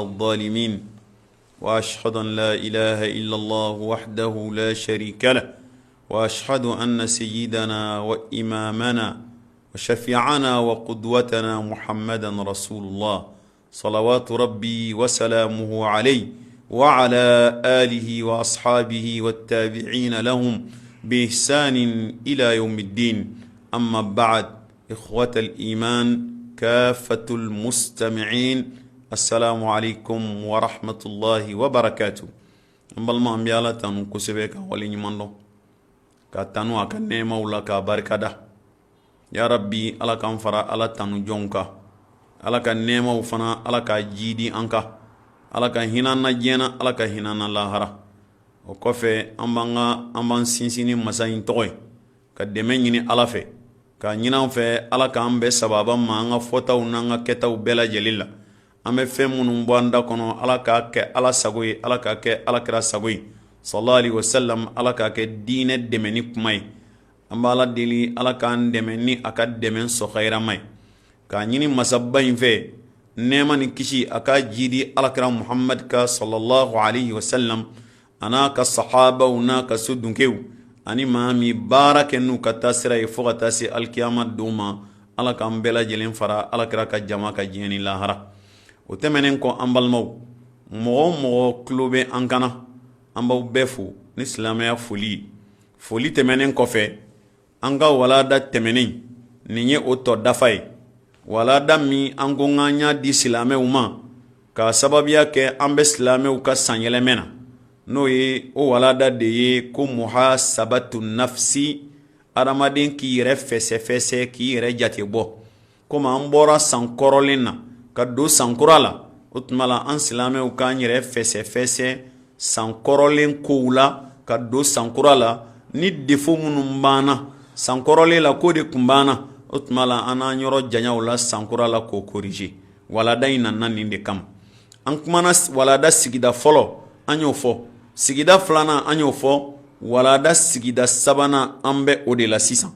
الظالمين وأشهد أن لا إله إلا الله وحده لا شريك له وأشهد أن سيدنا وإمامنا وشفيعنا وقدوتنا محمدا رسول الله صلوات ربي وسلامه عليه وعلى آله وأصحابه والتابعين لهم بإحسان إلى يوم الدين. أما بعد، إخوة الإيمان كافة المستمعين، السلام عليكم ورحمة الله وبركاته. أمبالما أمبيالا تانو كسبك ولي نمانلو كاتانو أكا نيما ولا كبركة. يا ربي ألا كنفرا ألا تانو جونكا ألا كنيما وفنا ألا كجيدي أنكا ألا كهنانا جينا ألا كهنانا لاهرا. وكفي أمبان سينسيني مساين توي كدميني ألا في كنينا في ألا كأمبي سبابا ما أنغا فوتاو نانغا كتاو بلا جليلا أمي فمون مباندا كنو ألا كاكي ألا ساقوي ألا كاكي ألا كرا ساقوي صلى الله عليه وسلم ألا كاكي دين الدمني كمي أما ألا ديلي ألا كان دمني أكاد دمن سخيرا مي كنيني مسابين في نيما نكشي أكا جيدي ألا كرا محمد كا صلى الله عليه وسلم أنا كالصحابة ونا كسودن كيو أني مامي بارك إنو كتاسرة يفوق تاسي الكيامة دوما ألا كان بلا جلين فرا ألا كرا كجماعة كجيني لاهرا. وتمنين كو أمبال مو كلوبي أنكنا أمبو بفو نسلامي فولي تمنين كو في أنكا ولا دا تمنين نيني أوتو دافاي ولا دا مي أنكو غانيا دي سلامي وما كا سببيا كي أمبي سلامي وكا سانيلي منا نوي او ولا دا دي كو محاسبة النفسي أرامدين كي يرى فسي كي يرى جاتي بو كما أمبورا سانكورولينا كدو سانكورالا utmala an silamɛw k'an yɛrɛ fɛsɛ sankɔrɔlen kow la ka don sankura la ni defo minnu banna sankɔrɔlen la ko de kun banna utmala an n'an yɔrɔ janyaw la sankura la k'o corriger. Walada in nana nin de kama. An kumana walada sigida fɔlɔ an y'o fɔ, sigida filanan an y'o fɔ, walada sigida sabanan an bɛ o de la sisan.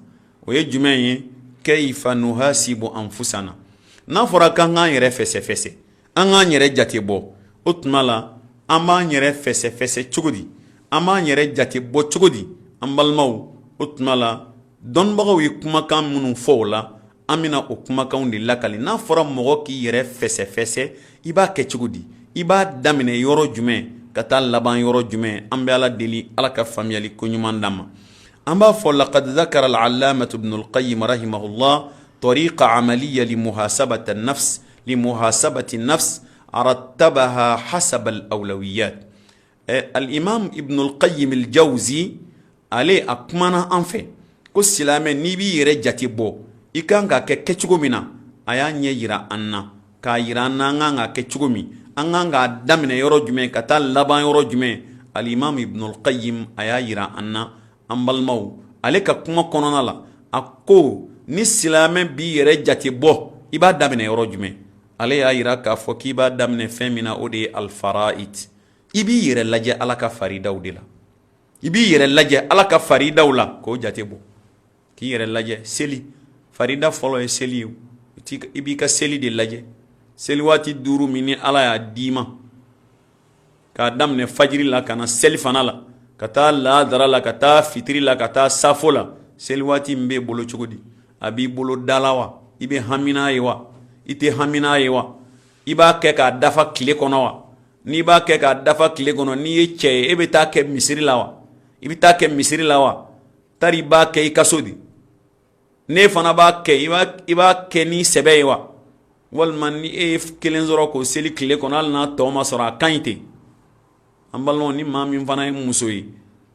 O ye jumɛn ye? kayfa nuhasibu anfusana. N'a fɔra k'an k'an yɛrɛ fɛsɛ an k'an yɛrɛ jate bɔ, o tuma la an b'an yɛrɛ fɛsɛ cogo di? An b'an yɛrɛ jate bɔ cogo di? An balimaw, o tuma la dɔnnibagaw ye kumakan minnu fɔ o la, an bɛna o kumakanw de lakali. N'a fɔra mɔgɔ k'i yɛrɛ fɛsɛ i b'a kɛ cogo di? I b'a daminɛ yɔrɔ jumɛn ka taa laban yɔrɔ jumɛn? An bɛ Ala deli Ala ka faamuyali ko ɲuman d'an ma. An b'a fɔ laqad dhakara al-allamatu ibn al-qayyim rahimahullah طريقة عملية لمحاسبة النفس رتبها حسب الأولويات. الإمام ابن القيم الجوزي عليه أكمانا أنفه كسلامة نبي رجاتي بو إكانغا كتشغمنا أيان يجرى أننا كايرانا نغا كتشغمي أنغا دامنا يرجمي كتال لبان يرجمي. الإمام ابن القيم أيا يرى أننا أمبالمو عليك كما كوننا لا أكو ni silamɛ bi yɛrɛ jate bɔ i b'a daminɛ yɔrɔ jumɛn? Ale y'a yira k'a fɔ k'i b'a daminɛ fɛn min na, o de ye alfaraid. I b'i yɛrɛ lajɛ Ala ka faridaw de la. I b'i yɛrɛ lajɛ Ala ka faridaw la k'o jate bɔ. K'i yɛrɛ lajɛ seli, farida fɔlɔ ye seli ye. I b'i ka seli de lajɛ. Seli waati 5 min ni Ala y'a d'i ma, k'a daminɛ fajiri la ka na seli fana la, ka taa laadara la, ka taa fitiri la, ka taa safo la, seli waati min b'e bolo cogo di? A b'i bolo dala wa? I bɛ hamina ye wa? I tɛ hamina ye wa? I b'a kɛ k'a dafa tile kɔnɔ wa? N'i b'a kɛ k'a dafa tile kɔnɔ, n'i ye cɛ ye e bɛ taa kɛ misiri la wa? I bɛ taa kɛ misiri la wa? Tari i b'a kɛ i ka so di? Ne fana b'a kɛ i b'a kɛ ni sɛbɛ ye wa? Walima ni e ye kelen sɔrɔ k'o seli tile kɔnɔ hali n'a tɔ ma sɔrɔ a ka ɲi ten. An balimaw, ni maa min fana ye muso ye,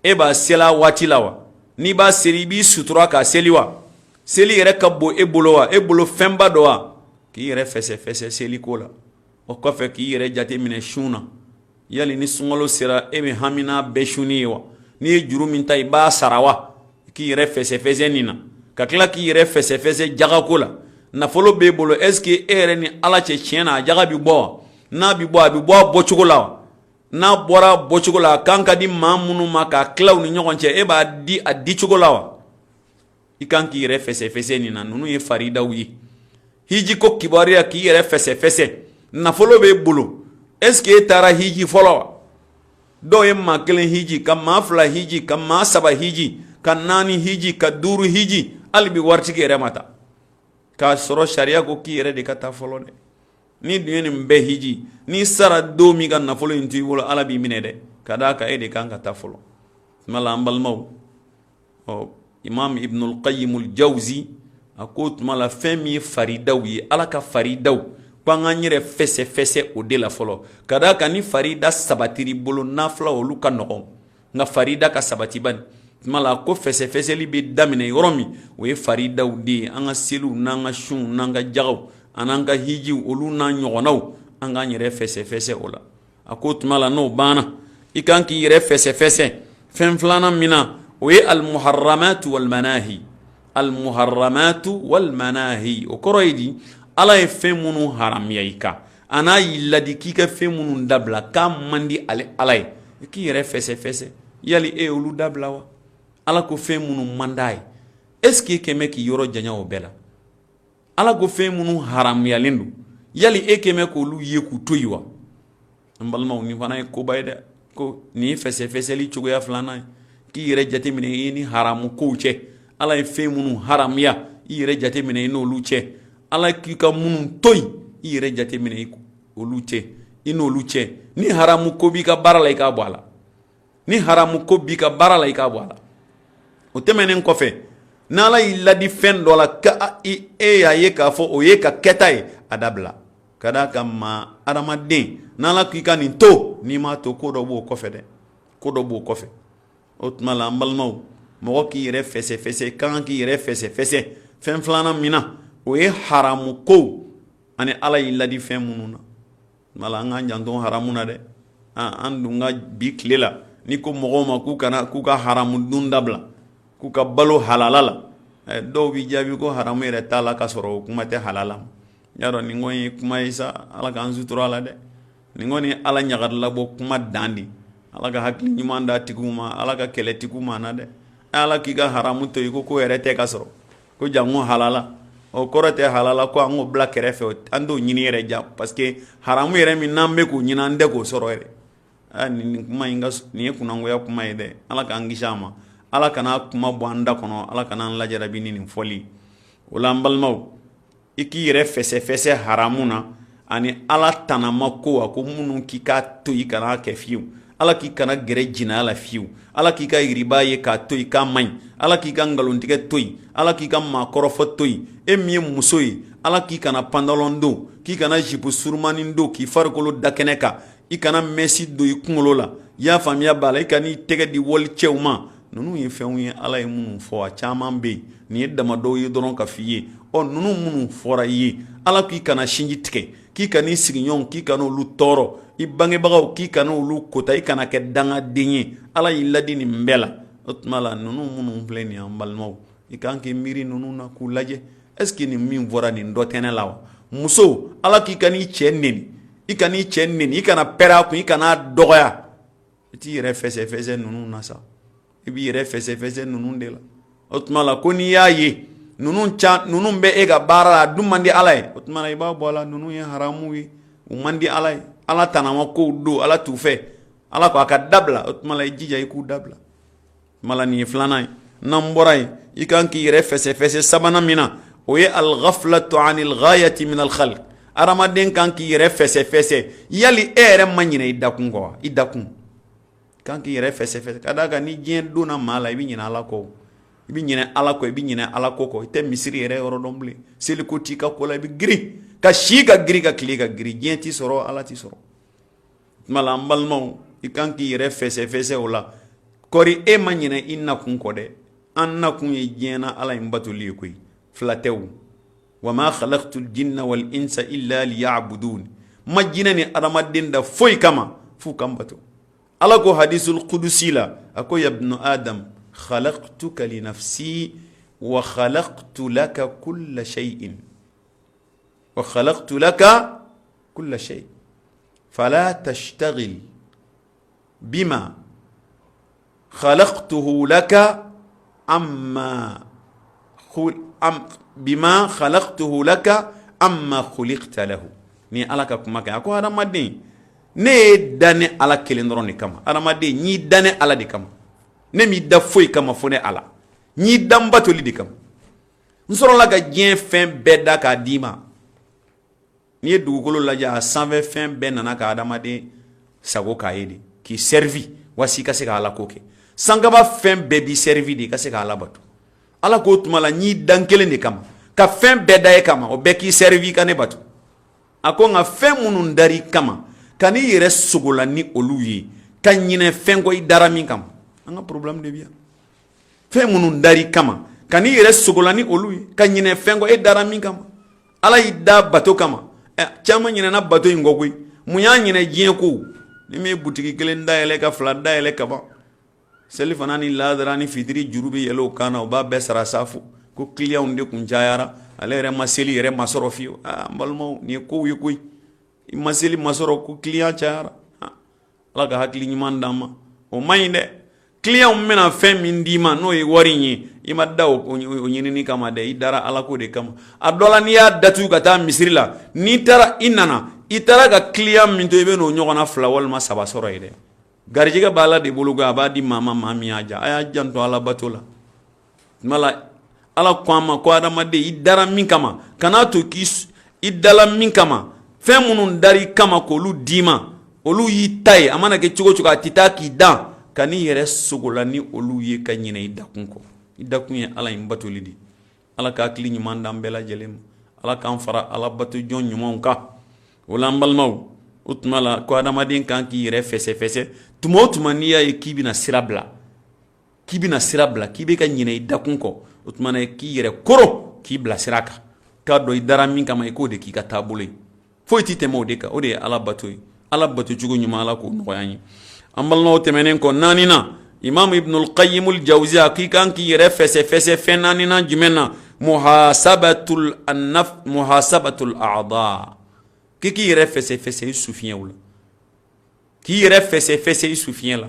e b'a sela waati la wa? N'i b'a seli i b'i sutura k'a seli wa? Seli yɛrɛ ka bon e bolo wa? E bolo fɛnba dɔ wa? K'i yɛrɛ fɛsɛ seli ko la. O kɔfɛ k'i yɛrɛ jate minɛ sun na. Yali ni sunkalo sera e bɛ hamina bɛɛ sunni ye wa? N'i ye juru min ta i b'a sara wa? K'i yɛrɛ fɛsɛ nin na. Ka tila k'i yɛrɛ fɛsɛ jagako la. Nafolo b'e bolo, est-ce que e yɛrɛ ni Ala cɛ tiɲɛ na a jaga bi bɔ wa? N'a bi bɔ a bɛ bɔ a bɔcogo la wa? N'a bɔra a bɔcogo la a kan ka di maa minnu ma k'a tila u ni ɲɔgɔn cɛ, e b'a di a dicogo la wa? I kan k'i yɛrɛ fɛsɛ nin na. Ninnu ye faridaw ye. Hiji ko kibaruya k'i yɛrɛ fɛsɛ. Nafolo b'e bolo, est-ce que tara hiji folo do yemma kelen hiji kam ma fla hiji kam ma saba hiji kan nani hiji ka duru hiji albi warti ke remata ka soro sharia ko ki yere de kata folo de ni duyeni mbe hiji ni sara do mi ga nafolo inti wolo ala bi mine de kada ka ede kan kata folo mala ambal maw o imam ibn al-qayyim al-jawzi akot mala femi faridaw yi ala ka faridaw panga nyire fese fese o de la folo kada ka ni farida sabatiri bolo nafla olu ka nogon nga farida ka sabati ban mala ko fese fese li be damine yoromi o ye faridaw de anga selu nanga shun nanga jagaw ananga hiji olu na nyogonaw anga nyire fese fese ola akot mala no bana ikanki yire fese fese fen flana mina o ye al muharramat wal manahi al muharramat wal manahi o koroyidi ala ye fɛn minnu haramiya i kan a n'a y'i ladi k'i ka fɛn minnu dabila k'a man di ale ala ye i k'i yɛrɛ fɛsɛ-fɛsɛ yali e olu dabila wa ala ko fɛn minnu man d'a ye est-ce que e kɛmɛ k'i yɔrɔ janya o bɛɛ la ala ko fɛn minnu haramuyalen don yali e kɛmɛ k'olu ye k'u to yen wa n balimaw nin fana ye koba ye dɛ ko nin ye fɛsɛ-fɛsɛli cogoya filanan ye k'i yɛrɛ jateminɛ i ni haramu kow cɛ ala ye fɛn minnu haramuya i yɛrɛ jateminɛ i n'olu cɛ ala k'i ka munun toyi i yɛrɛ jateminɛ olu cɛ i n'olu cɛ ni haramu ko b'i ka baara la i k'a bɔ a la ni haramu ko b'i ka baara la i k'a bɔ a la o tɛmɛnen kɔfɛ n'ala y'i ladi fɛn dɔ la ka e y'a ye k'a fɔ o ye ka kɛta ye a dabila ka d'a kan maa adamaden n'ala k'i ka nin to n'i m'a to ko dɔ b'o kɔfɛ dɛ ko dɔ b'o kɔfɛ o tuma la an balimaw mɔgɔ k'i yɛrɛ fɛsɛ-fɛsɛ kan k'i yɛrɛ fɛsɛ-fɛsɛ fɛn filanan min na o ye haramu ko ani ala y'i ladi fɛn minnu na mala an k'an janto haramu na dɛ an dun ka bi tile la ni ko mɔgɔw ma k'u ka haramu dun dabila k'u ka balo halala la dɔw bi jaabi ko haramu yɛrɛ t'a la ka sɔrɔ o kuma tɛ halala ma y'a dɔn nin ko ye kuma ye sa ala k'an sutura la dɛ nin ko ni ala ɲagarila bɔ kuma dan di ala ka hakili ɲuman d'a tigiw ma ala ka kɛlɛtigiw ma na dɛ ala k'i ka haramu to yen ko yɛrɛ tɛ ka sɔrɔ ko jango halala o kɔrɔ tɛ halala ko an k'o bila kɛrɛfɛ an t'o ɲini yɛrɛ ja parce que haramu yɛrɛ min n'an bɛ k'o ɲini an tɛ k'o sɔrɔ yɛrɛ nin kuma in nin ye kunangoya kuma ye dɛ ala k'an kisi a ma ala kana kuma bɔ an da kɔnɔ ala kana an lajarabi ni nin fɔli o la an balimaw i k'i yɛrɛ fɛsɛ-fɛsɛ haramu na ani ala tanama ko a ko minnu k'i k'a to i kana kɛ fiyewu ala k'i kana gɛrɛ jinaya la fiyewu ala k'i ka yiriba ye k'a to yen k'a man ɲi ala k'i ka nkalontigɛ to yen ala k'i ka maakɔrɔfɔ to yen e min ye muso ye ala k'i kana pantalon don k'i kana jipu surumani don k'i farikolo da kɛnɛ kan i kana mɛsi don i kunkolo la i y'a faamuya b'a la i kana i tɛgɛ di wali cɛw ma ninnu ye fɛnw ye ala ye minnu fɔ a caman bɛ yen nin ye damadɔw ye dɔrɔn ka f'i ye ninnu minnu fɔra i ye ala k'i kana sinji tigɛ k'i kana i sigiɲɔgɔnw k'i kana olu tɔɔrɔ i bangebagaw k'i kana olu kota i kana kɛ dangaden ye ala y'i ladi nin bɛɛ la o tuma la ninnu minnu filɛ nin ye an balimaw i kan k'i miiri ninnu na k'u lajɛ est ce que nin min fɔra nin dɔ tɛ ne la wa muso ala k'i ka n'i cɛ neni i kana i cɛ neni i kana pɛrɛ a kun i kana dɔgɔya i t'i yɛrɛ fɛsɛ-fɛsɛ ninnu na sa i b'i yɛrɛ fɛsɛ-fɛsɛ ninnu de la o tuma la ko n'i y'a ye ninnu bɛ e ka baara la a dun man di ala ye o tuma la i b'a bɔ a la ninnu ye haramu ye u man di ala ye ala tanama kow don ala t'u fɛ ala ko a ka dabila o tuma la i jija i k'u dabila mala nin ye filanan ye n'an bɔra yen i kan k'i yɛrɛ fɛsɛ-fɛsɛ sabanan min na o ye al-ghaflatu anil ghayati min al-khalq adamaden kan k'i yɛrɛ fɛsɛ-fɛsɛ yali e yɛrɛ ma ɲinɛ i dakun kɔ wa i dakun kan k'i yɛrɛ fɛsɛ-fɛsɛ ka d'a kan ni diɲɛ donna maa la i bɛ ɲinɛ ala kɔ i bɛ ɲinɛ ala kɔ i bɛ ɲinɛ ala ko kɔ i tɛ misiri yɛrɛ yɔrɔ dɔn bilen seliko t'i ka ko la i bɛ girin ka si ka girin ka tile ka girin diɲɛ t'i sɔrɔ ala t'i sɔrɔ tuma la an balimaw i kan k'i yɛrɛ fɛsɛ-fɛsɛ o la kɔri e ma ɲinɛ i nakun kɔ dɛ an nakun ye diɲɛ na ala in batoli ye koyi fila tɛ o wa ma khalaqtul jinna wal insa illa liya'budun ma jinɛ ni adamaden da foyi kama f'u kan bato ala ko hadisul qudusi la a ko ya ibnu adam khalaqtuka li nafsi wa khalaqtu laka kulla shay'in wa khalaqtu laka kulla shay fala tashtagil bima khalaqtuhu laka amma bima khalaqtuhu laka amma khuliqta lahu ni ala ka kuma kan ko adamaden ne dane ala kelen dɔrɔn de kama adamaden n'i dane ala de kama ne m'i da foyi kama fo ne ala n'i dan batoli de kama n sɔrɔla ka diɲɛ fɛn bɛɛ da k'a d'i ma n'i ye dugukolo lajɛ a sanfɛ fɛn bɛɛ nana ka adamaden sago k'a ye de k'i servi wasi ka se ka ala ko kɛ sankaba fɛn bɛɛ b'i servi de ka se ka ala bato ala k'o tuma la n'i dan kelen de kama ka fɛn bɛɛ da e kama o bɛɛ k'i servi ka ne bato a ko nka fɛn minnu dar'i kama ka n'i yɛrɛ sogola ni olu ye ka ɲinɛ fɛn kɔ i dara min kama an ka problème de bi yan fɛn minnu dar'i kama ka n'i yɛrɛ sogola ni olu ye ka ɲinɛ fɛn kɔ e dara min kama ala y'i da bato kama caman ɲinɛna bato in kɔ koyi mun y'a ɲinɛ diɲɛ ko ni min ye butigi kelen dayɛlɛ ka fila dayɛlɛ ka ban selifana ni ladara ni fitiri juru bɛ yɛlɛ o kan na o b'a bɛɛ sara safo ko clients de kun cayara ale yɛrɛ ma seli yɛrɛ ma sɔrɔ fiyewu n balimaw nin ye kow ye koyi i ma seli ma sɔrɔ ko client cayara ala ka hakili ɲuman d'an ma o man ɲi dɛ client bɛna fɛn min d'i ma n'o ye wari in ye i ma da o ɲinini kama dɛ i dara ala ko de kama a dɔ la n'i y'a datugu ka taa misiri la n'i taara i nana i taara ka client min to i bɛ n'o ɲɔgɔnna fila walima saba sɔrɔ ye dɛ garijɛgɛ b'a la de bolo a b'a di maa min y'a ja a y'a janto ala bato la tuma la ala ko an ma ko adamaden i dara min kama kan'a to i dala min kama fɛn minnu dar'i kama k'olu d'i ma olu y'i ta ye a mana kɛ cogo o cogo a tɛ taa k'i dan ka n'i yɛrɛ sogola ni olu ye ka ɲinɛ i dakun kɔ i dakun ye ala in batoli di ala ka hakili ɲuman d'an bɛɛ lajɛlen ma ala k'an fara ala bato jɔn ɲumanw kan o la an balimaw o tuma la ko adamaden kan k'i yɛrɛ fɛsɛ tuma o tuma n'i y'a ye k'i bɛna sira bila k'i bɛ ka ɲinɛ i dakun kɔ o tuma na k'i yɛrɛ koro k'i bila sira kan k'a dɔn i dara min kama i k'o de k'i ka taabolo ye foyi t'i tɛmɛ o de kan o de ye ala bato ye ala bato cogo ɲuman ala k'o nɔgɔya an ye an balimaw tɛmɛnen kɔ naaninan imam ibnul qayyim al jawziya k'i kan k'i yɛrɛ fɛsɛ fɛn naaninan jumɛn na muhasabatul a'da k'i yɛrɛ fɛsɛ i sufiɲɛw la k'i yɛrɛ fɛsɛ i sufiɲɛ la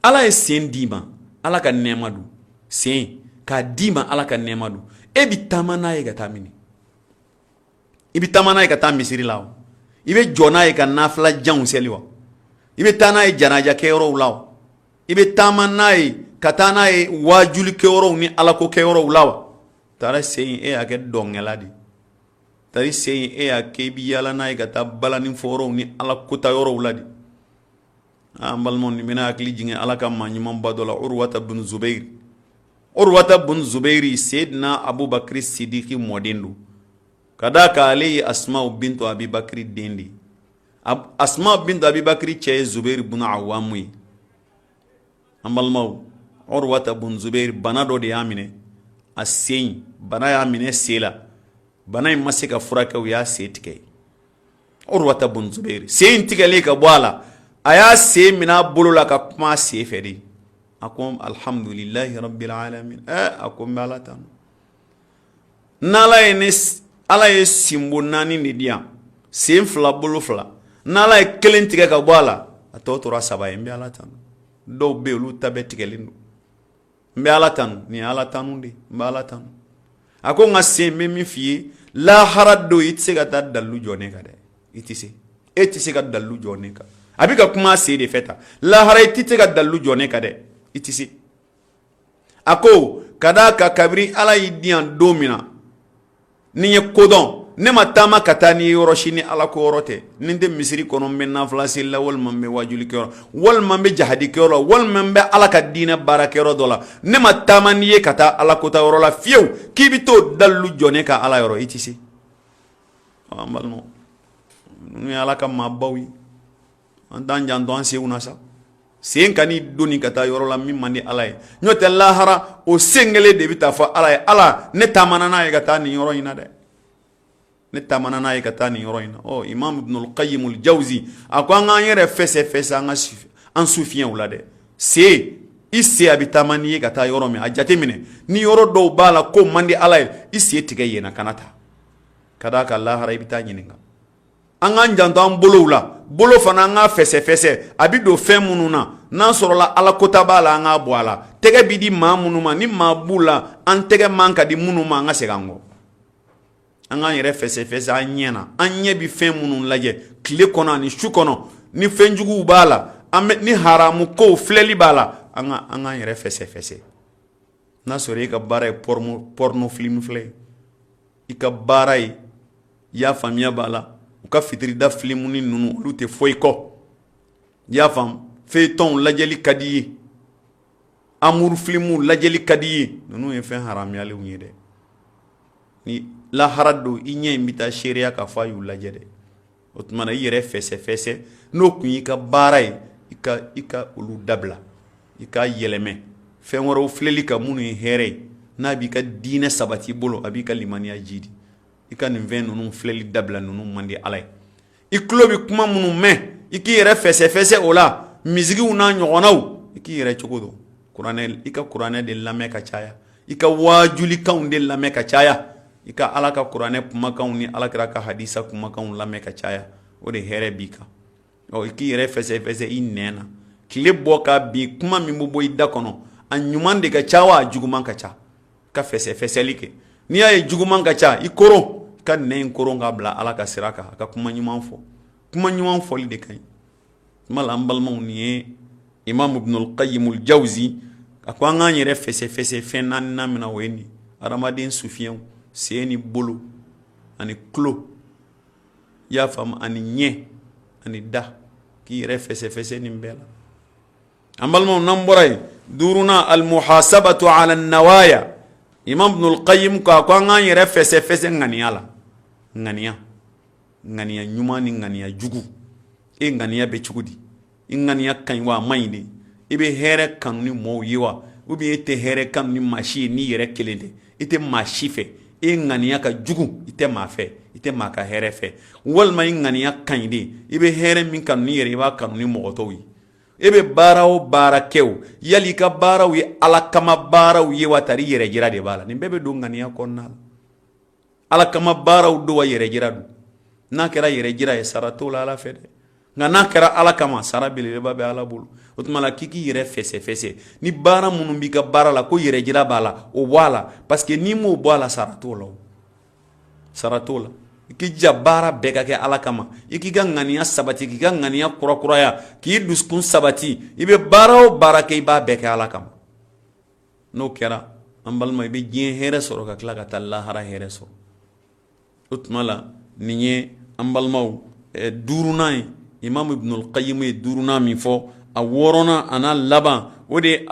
ala ye sen d'i ma ala ka nɛɛma don sen k'a d'i ma ala ka nɛɛma don e bi taama n'a ye ka taa mini i bi taama n'a ye ka taa misiri la o i bɛ jɔ n'a ye ka nafila janw seli wa i bɛ taa n'a ye janaja kɛyɔrɔw la wa i bɛ taama n'a ye ka taa n'a ye wajuli kɛyɔrɔw ni alako kɛyɔrɔw la wa taara sen in e y'a kɛ dɔnkɛla de taari sen in e y'a kɛ i bɛ yaala n'a ye ka taa balani fɔyɔrɔw ni alakota yɔrɔw la de an balimaw nin bɛna hakili jigin ala ka maa ɲumanba dɔ la urwata bun zubayiri seyidina abubakari sidiki mɔden don ka d'a kan ale ye asma bintu abibakiri den de asma bintu abibakiri cɛ ye zubayiri bun awamu ye an balimaw urwata bun zubayiri bana dɔ de y'a minɛ a sen bana y'a minɛ sen la bana in ma se ka furakɛ u y'a sen tigɛ urwata bun zubayiri sen tigɛlen ka bɔ a la a y'a sen minɛ a bolo la ka kuma a sen fɛ de a ko alhamdulilahi rabbil alamin a ko n bɛ ala tanu n'ala ye sinbo naani de di yan sen fila bolo fila n'ala ye kelen tigɛ ka bɔ a la a tɔ tora saba ye n bɛ ala tanu dɔw bɛ yen olu ta bɛɛ tigɛlen don n bɛ ala tanu nin ye ala tanu de n bɛ ala tanu a ko n ka sen n bɛ min f'i ye lahara don i tɛ se ka taa dalilu jɔ ne kan dɛ i tɛ se e tɛ se ka dalilu jɔ ne kan a bɛ ka kuma a sen de fɛ ta lahara i tɛ se ka dalilu jɔ ne kan dɛ i tɛ se a ko ka d'a kan kabiri ala y'i di yan don min na ni n ye kodɔn ne ma taama ka taa ni ye yɔrɔ si ni ala ko yɔrɔ tɛ ni n tɛ misiri kɔnɔ n bɛ nafila seli la walima n bɛ wajuli kɛyɔrɔ walima n bɛ jahadi kɛyɔrɔ la walima n bɛ ala ka diinɛ baara kɛyɔrɔ dɔ la ne ma taama n'i ye ka taa ala kota yɔrɔ la fiyewu k'i bɛ t'o dalilu jɔ ne ka ala yɔrɔ i tɛ se an balimaw ninnu ye ala ka maabaw ye an t'an janto an senw na sa sen ka n'i donni ka taa yɔrɔ la min man di ala ye n'o tɛ lahara o sen kelen de bɛ taa fɔ ala ye ala ne taamana n'a ye ka taa nin yɔrɔ in na dɛ ne taamana n'a ye ka taa nin yɔrɔ in na imam ibnul qayyim al jawzi a ko an k'an yɛrɛ fɛsɛ an sufiɲɛw la dɛ sen i sen a bɛ taama n'i ye ka taa yɔrɔ min a jateminɛ ni yɔrɔ dɔw b'a la ko man di ala ye i sen tigɛ yen na kana ta ka d'a kan lahara i bɛ taa ɲininka an k'an janto an bolow la bolo fana an k'a fɛsɛ a bɛ don fɛn minnu na n'an sɔrɔla ala kota b'a la an k'a bɔ a la tɛgɛ bi di maa minnu ma ni maa b'u la an tɛgɛ man ka di minnu ma an ka segin an kɔ an k'an yɛrɛ fɛsɛ an ɲɛ na an ɲɛ bi fɛn minnu lajɛ tile kɔnɔ ani su kɔnɔ ni fenjugu bala ni haramu ko filɛli bala an ka yɛrɛ fɛsɛ n'a sɔrɔ i ka baara ye porno film filɛ i ka baara ye i y'a faamuya b'a la u ka fitirida film ni ninnu olu tɛ foyi kɔ i y'a faamu feuilleton lajɛli ka di i ye amour film lajɛli ka di i ye ninnu ye fɛn haramuyalenw ye dɛ ni lahara don i ɲɛ in bɛ taa seereya ka fɔ a y'u lajɛ dɛ o tuma na i yɛrɛ fɛsɛ n'o kun y'i ka baara ye i ka olu dabila i ka yɛlɛmɛ fɛn wɛrɛw filɛli ka minnu ye hɛrɛ ye n'a b'i ka diinɛ sabati i bolo a b'i ka limaniya jidi i ka nin fɛn ninnu filɛli dabila ninnu man di ala ye i tulo bɛ kuma minnu mɛn i k'i yɛrɛ fɛsɛ o la misigiw n'a ɲɔgɔnnaw i k'i yɛrɛ cogo dɔn kuranɛ i ka kuranɛ de lamɛn ka caya i ka wajulikanw de lamɛn ka caya i ka ala ka kuranɛ kumakanw ni alakira ka hadisa kumakanw lamɛn ka caya o de hɛrɛ b'i kan i k'i yɛrɛ fɛsɛ i nɛn na tile bɔ ka bin kuma min bɛ bɔ i da kɔnɔ a ɲuman de ka ca wa a juguman ka ca ka fɛsɛli kɛ n'i y'a ye juguman ka ca i koron ka nɛn in koron k'a bila ala ka sira kan a ka kuma ɲuman fɔ kuma ɲuman fɔli de ka ɲi tuma la an balimaw nin ye imam ibnul qayyimul jawzi a ko an k'an yɛrɛ fɛsɛ fɛn naaninan min na o ye nin adamaden sufiyanw sen ni bolo ani tulo i y'a faamu ani ɲɛ ani da k'i yɛrɛ fɛsɛ nin bɛɛ la an balimaw n'an bɔra yen duurunan almuhasabatu ala nawaya imam ibnul qayyim ko a ko an k'an yɛrɛ fɛsɛ ŋaniya la ŋaniya ɲuman ni ŋaniya jugu e ŋaniya bɛ cogo di i ŋaniya ka ɲi wa a man ɲi de i bɛ hɛrɛ kanu ni mɔɔw ye wa ou bien e tɛ hɛrɛ kanu ni maa si ye n'i yɛrɛ kelen tɛ i tɛ maa si fɛ e ŋaniya ka jugu i tɛ maa fɛ i tɛ maa ka hɛrɛ fɛ walima i ŋaniya ka ɲi de i bɛ hɛrɛ min kanu ni yɛrɛ i b'a kanu ni mɔgɔ tɔw ye e bɛ baara o baara kɛ o yali i ka baaraw ye ala kama baaraw ye wa tari yɛrɛ jira de b'a la nin bɛɛ bɛ don ŋaniya kɔnɔna la ala kama baaraw don wa yɛrɛ jira don n'a kɛra yɛrɛ jira ye sara t'o la ala fɛ dɛ nka n'a kɛra ala kama sara belebeleba bɛ ala bolo o tuma la k'i k'i yɛrɛ fɛsɛ ni baara minnu b'i ka baara la ko yɛrɛ jira b'a la o bɔ a la parce que n'i m'o bɔ a la sara t'o la sara t'o la i k'i ja baara bɛɛ ka kɛ ala kama i k'i ka ŋaniya sabati k'i ka ŋaniya kurakuraya k'i dusukun sabati i bɛ baara o baara kɛ i b'a bɛɛ kɛ ala kama n'o kɛra an balima i bɛ diɲɛ hɛrɛ sɔrɔ ka tila ka taa lahara hɛrɛ sɔrɔ o tuma la nin ye an balimaw duurunan ye imam ibnul qayyim ye duurunan min fɔ a wɔɔrɔnan a n'a laban o de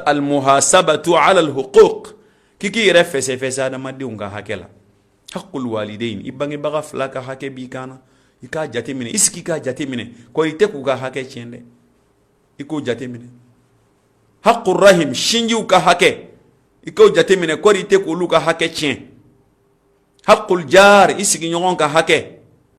almuhasabatu ala alhuquq k'i k'i yɛrɛ fɛsɛ adamadenw ka hakɛ la haqqul walidain i bangebaga fila ka hakɛ b'i kan na i k'a jate minɛ i sigi k'a jate minɛ ko i tɛ k'u ka hakɛ tiɲɛ dɛ i k'o jate minɛ haqqur rahim sinjiw ka hakɛ i k'o jate minɛ ko i tɛ k'olu ka hakɛ tiɲɛ haqqul jar i sigiɲɔgɔn ka hakɛ